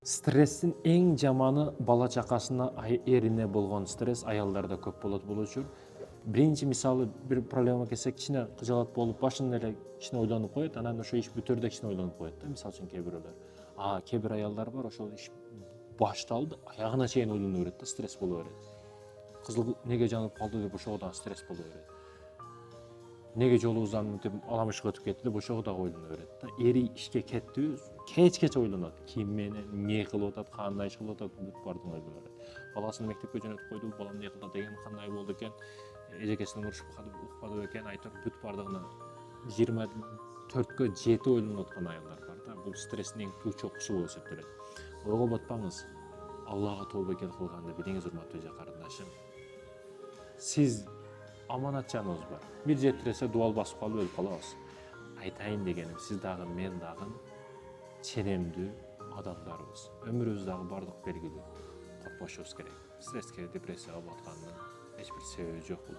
Strесстин эң жаманы бала чакасына эрине болгон стресс аялдарда көп болот болчу. Биринчи мисалы бир проблема келсе кичине кыжалат болуп башында эле кичине ойлонуп коет, анан ошо иш бүтөрдө кичине ойлонуп коет да, мисалы үчүн кээ бирөөлөр. Кээ бир аялдар бар, ошол иш башталды, аягына чейин ойлоно берет да, стресс боло берет. Кызыл неге жанып калды деп ошого дагы стресс боло берет. Неге жолубуздан мынтип аламышка өтүп кетти деп ошого дагы ойлоно берет да. Эри ишке кетти, кечкече ойлонот. Ким менен эмне кылып атат, кандай иш кылып атат, бүт баардыгын ойлоно берет. Баласын мектепке жөнөтүп койду, балам эмне кылат экен, кандай болду экен, эжекесинен урушпады экен, айтып бүт баардыгына 24кө 7 ойлонуп аткан аялдар бар да. Бул стресстин эң чокусу болуп эсептелет. Ойго батпаңыз. Аллага тобокел кылганды билиңиз, урматтуу эже карындашым. Сиз аманатчаныбыз бар. Бир жетиресе дуал басып калып өлүп калабыз. Айтайын дегеним, сиз дагы мен дагы ченемдүү адамдарбыз. Өмүрүбүз дагы бардык белгилүү. Коркпошубуз керек. Стресске, депрессияга баткандын эч бир себеби жок бул.